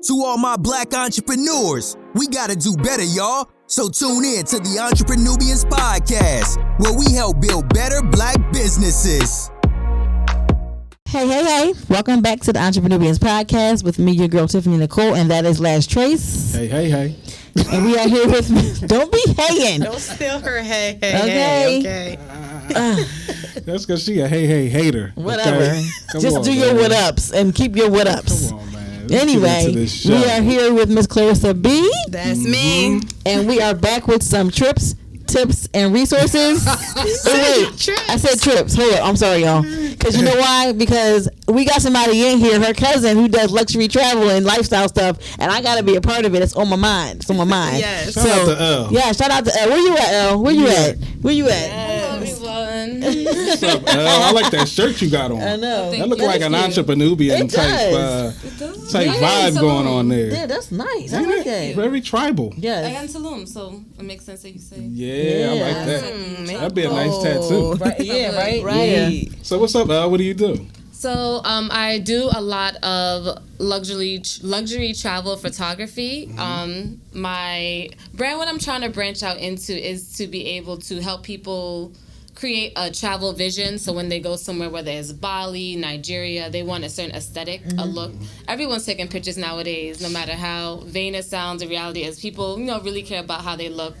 To all my black entrepreneurs, we gotta do better, y'all. So tune in to the Entrepreneurians Podcast, where we help build better black businesses. Hey. Welcome back to the Entrepreneurians Podcast with me, your girl, Tiffany Nicole, and that is Lash Trace. Hey. And we are here with... Don't be haying. Don't steal her hey. Okay. That's because she a hey hater. Whatever. Okay? Just do your what ups and keep your what ups. Come on, man. Anyway, we are here with Miss Clarissa B. That's me. And we are back with some tips, and resources. Wait, I said trips. Hold up. I'm sorry, y'all. Because you know why? Because we got somebody in here, her cousin, who does luxury travel and lifestyle stuff, and I got to be a part of it. It's on my mind. Yes. Shout out to L. Yeah, shout out to L. Where you at, L? Where you at? Hello, everyone. What's up, L? I like that shirt you got on. I know. That look like an entrepreneurian type vibe going on there. Yeah, that's nice. I like that. Very tribal. Yes. I got in Tulum, so it makes sense that you say. Yeah, I like that. That'd be a nice tattoo. Right. Yeah, right. Yeah. So what's up, L? What do you do? So I do a lot of luxury travel photography. My brand, what I'm trying to branch out into, is to be able to help people create a travel vision. So when they go somewhere, whether it's Bali, Nigeria, they want a certain aesthetic, a look. Everyone's taking pictures nowadays, no matter how vain it sounds. The reality is people, really care about how they look.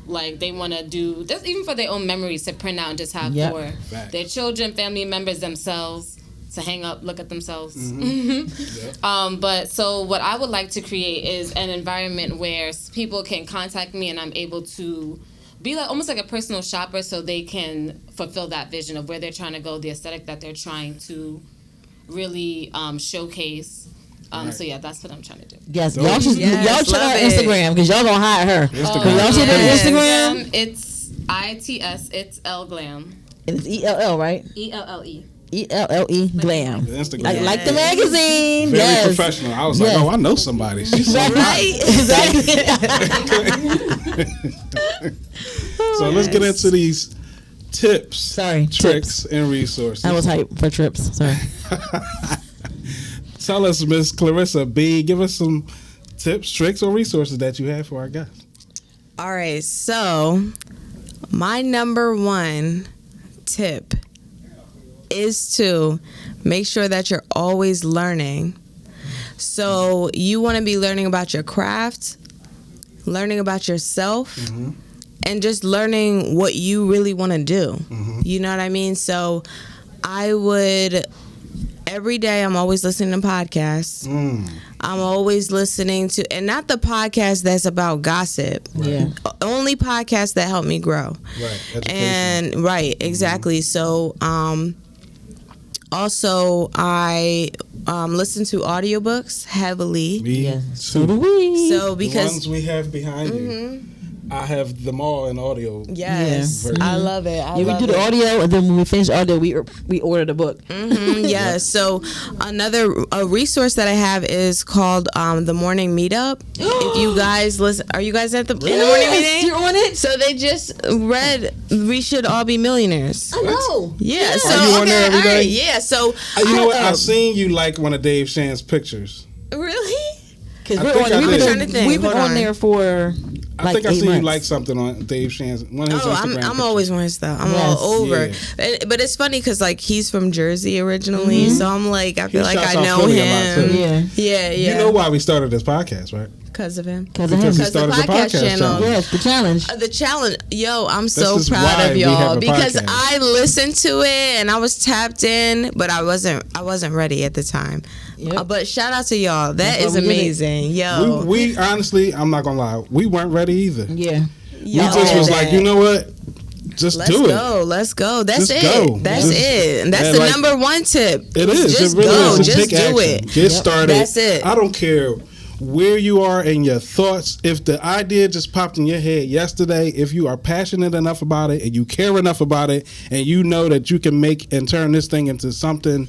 Like they want to do this even for their own memories to print out and just have for their children, family members, themselves to hang up, look at themselves. But so what I would like to create is an environment where people can contact me and I'm able to be like almost like a personal shopper, so they can fulfill that vision of where they're trying to go, the aesthetic that they're trying to really showcase. So yeah, that's what I'm trying to do. Yes, y'all check out Instagram because y'all gonna hire her. Y'all see the Instagram? It's ITS. It's L Glam. And it's ELL, right? ELLE. ELLE Glam. Instagram. Like the magazine. Very professional. I was like, I know somebody. She's so right. Exactly. So let's get into these tips, tricks, and resources. I was hyped for trips. Sorry. Tell us, Miss Clarissa B, give us some tips, tricks, or resources that you have for our guests. All right, so my number one tip is to make sure that you're always learning. So you want to be learning about your craft, learning about yourself, and just learning what you really want to do. You know what I mean? So I would... Every day, I'm always listening to podcasts. I'm always listening to, and not the podcast that's about gossip. Yeah. Only podcasts that help me grow. Right. And exactly. So, also I listen to audiobooks heavily. So do we. So because the ones we have behind you. I have them all in audio. Yes, I love it. We do the audio, and then when we finish audio, we order the book. Yeah. So another resource that I have is called the Morning Meetup. If you guys listen, are you guys at the in the morning meeting? You're on it. So they just read "We Should All Be Millionaires." I know. Yeah. So are you on there every day? all right, yeah. So You know what? I seen you like one of Dave Shan's pictures. Really? Because we've been on there for. I think I seen you like something on Dave Shan's one of his Instagram I'm always on his stuff. I'm all over. Yeah. But it's funny because like he's from Jersey originally, so I'm like I feel like I know Philly him. Yeah. You know why we started this podcast, right? Because of him. Because he started the podcast channel. Yes, the challenge. The challenge. Yo, I'm so proud of y'all because I listened to it and I was tapped in, but I wasn't ready at the time. Yep. But shout out to y'all. That is amazing. Yo. We honestly, I'm not going to lie, we weren't ready either. Yeah. We just was like, you know what? Just do it. Let's go. That's just it. Go. That's it. And that's the number one tip. It is. Just it really go. is. Just take do action. it. Get started. That's it. I don't care where you are in your thoughts. If the idea just popped in your head yesterday, if you are passionate enough about it and you care enough about it and you know that you can make and turn this thing into something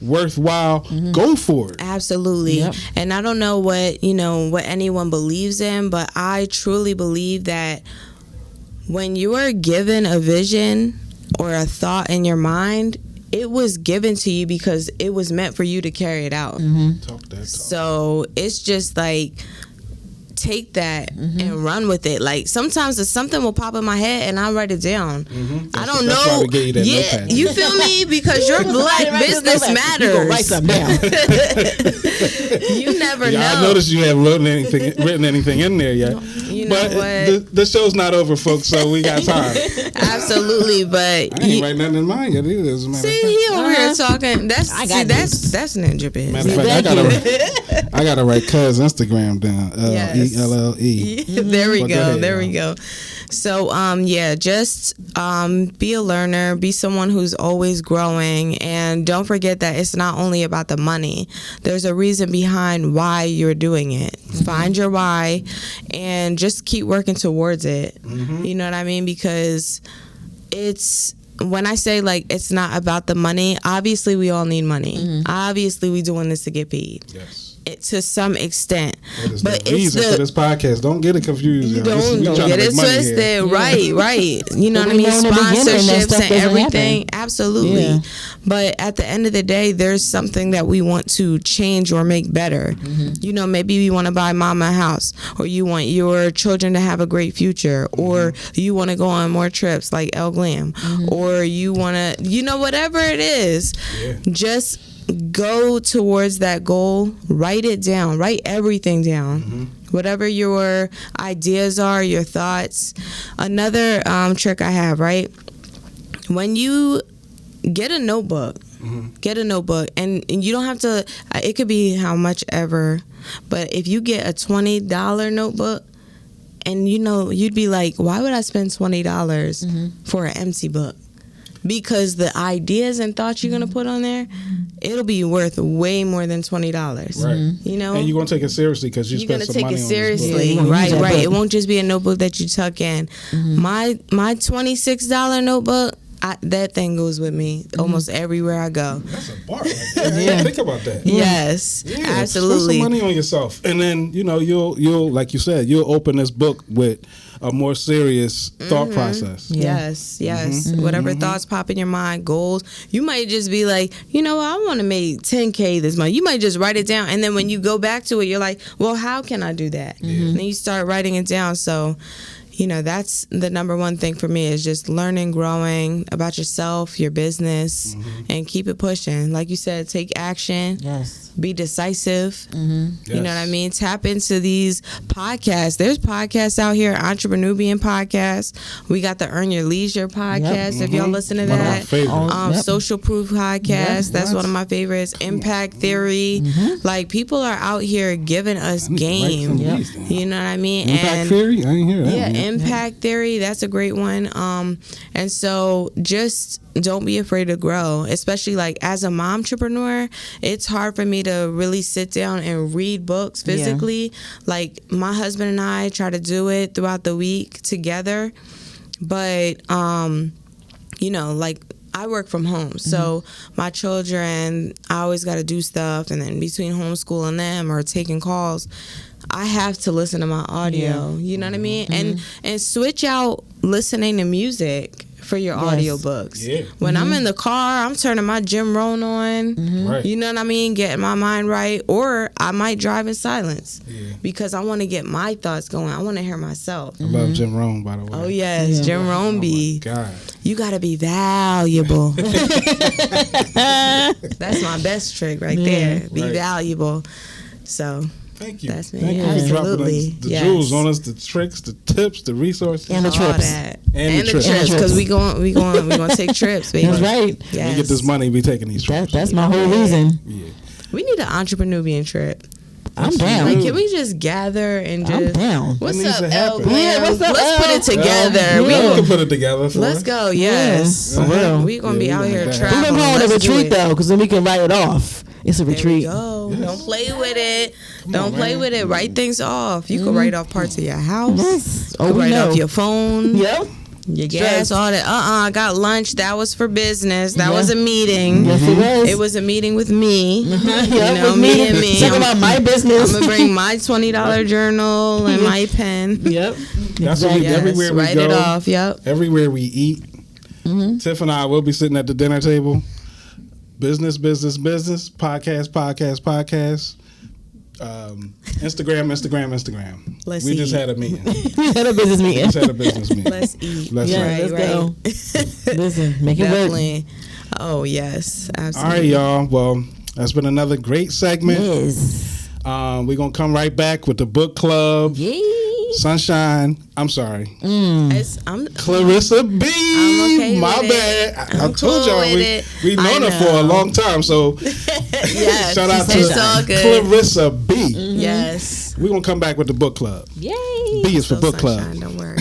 worthwhile, go for it. Absolutely. Yep. And I don't know what anyone believes in, but I truly believe that when you are given a vision or a thought in your mind, it was given to you because it was meant for you to carry it out. Talk that talk. So it's just like, take that and run with it. Like sometimes something will pop in my head and I write it down. I don't know. Why we gave you that notepad. You feel me? Because your black business matters. You gonna write something down. You never know. I noticed you haven't written anything in there yet. You know but what? The show's not over, folks, so we got time. Absolutely, but I ain't write nothing in mine yet either. As a matter of see, fact. he over here talking. That's ninja biz. Matter of fact, I gotta write Cuz Instagram down. Yes. ELLE. There we But go. ahead, There we go. So just be a learner, be someone who's always growing, and don't forget that it's not only about the money. There's a reason behind why you're doing it. Find your why and just keep working towards it. You know what I mean? Because it's, when I say like it's not about the money, obviously we all need money. Obviously we doing this to get paid. Yes. To some extent, But it's reason for this podcast. Don't get it confused. You don't get it twisted. Here. Right. You know what I mean? Sponsorships and everything. Absolutely. Yeah. But at the end of the day, there's something that we want to change or make better. You know, maybe you want to buy mama a house, or you want your children to have a great future, or you want to go on more trips like El Glam, or you want to, you know, whatever it is, just go towards that goal. Write it down. Write everything down. Whatever your ideas are, your thoughts. Another trick I have, right? When you get a notebook, and you don't have to, it could be how much ever, but if you get a $20 notebook, and you know, you'd be like, why would I spend $20 for an empty book? Because the ideas and thoughts you're gonna put on there, it'll be worth way more than $20. Right. You know, and you're gonna take it seriously because you spent some money on this book. You're gonna take it seriously, right? It won't just be a notebook that you tuck in. My $26 notebook, that thing goes with me almost everywhere I go. That's a bar right there. Think about that. Yes, absolutely. Spend some money on yourself, and then you know you'll like you said, you'll open this book with a more serious thought process. Yes. Whatever thoughts pop in your mind, goals. You might just be like, you know, I want to make 10K this month. You might just write it down, and then when you go back to it, you're like, well, how can I do that? And then you start writing it down. So, you know, that's the number one thing for me, is just learning, growing about yourself, your business, and keep it pushing. Like you said, take action. Yes. Be decisive. You know what I mean? Tap into these podcasts. There's podcasts out here, Entrepreneubian podcast. We got the Earn Your Leisure podcast. If y'all listen to that. Social Proof podcast. That's one of my favorites. Impact Theory. Like, people are out here giving us game. You know what I mean? Impact Theory? I didn't hear that. Yeah, Impact Theory. That's a great one. And so just don't be afraid to grow, especially like as a mom entrepreneur. It's hard for me to really sit down and read books physically. Like, my husband and I try to do it throughout the week together, but you know, like, I work from home, so my children, I always got to do stuff, and then between homeschooling them or taking calls, I have to listen to my audio. You know what I mean? And switch out listening to music for your audiobooks. When I'm in the car, I'm turning my Jim Rohn on. You know what I mean? Getting my mind right. Or I might drive in silence because I want to get my thoughts going. I want to hear myself. I love Jim Rohn, by the way. Oh, yes. Jim Rohn be. Oh, my God. You got to be valuable. That's my best trick right there. Be valuable. So... Thank you. That's me. Thank you for dropping the jewels on us, the tricks, the tips, the resources, and the trips, and the trips. Because we going to take trips, baby. That's right. Yes. We get this money, we taking these trips. That's my whole reason. Yeah. We need an Entrepreneubian trip. I'm down. Like, can we just gather and just? I'm down. What's up, El? What's up? Let's put it together. We can put it together. Let's go. Yes. We're gonna be out here traveling. We're gonna go on a retreat though, because then we can write it off. It's a retreat. There we go. Don't play with it. Don't play with it. Write things off. You can write off parts of your house. Yes. You can write off your phone. Yep. Your gas, all that. I got lunch. That was for business. That was a meeting. Yes, it was. It was a meeting with me. You know, me and me. Talk about my business. I'm gonna bring my $20 journal and my pen. Yep. That's what we, everywhere we write go. It off. Yep. Everywhere we eat. Tiff and I will be sitting at the dinner table. business, podcast. Instagram. Let's we eat. just had a meeting. We had a business meeting. Let's eat. Let's Yeah, eat. let's go. Listen, make it work. Definitely. Oh yes, All absolutely. right, y'all. Well, that's been another great segment. Yes. We're gonna come right back with the book club. Yay. Sunshine. I'm sorry. I'm Clarissa B. I'm okay My with bad. it. I I'm told cool y'all with we it. known her I for a know. long time. So yes, shout out it's to all good. Clarissa B. Yes. We're gonna come back with the book club. Yay. B is for So book club. sunshine, don't worry.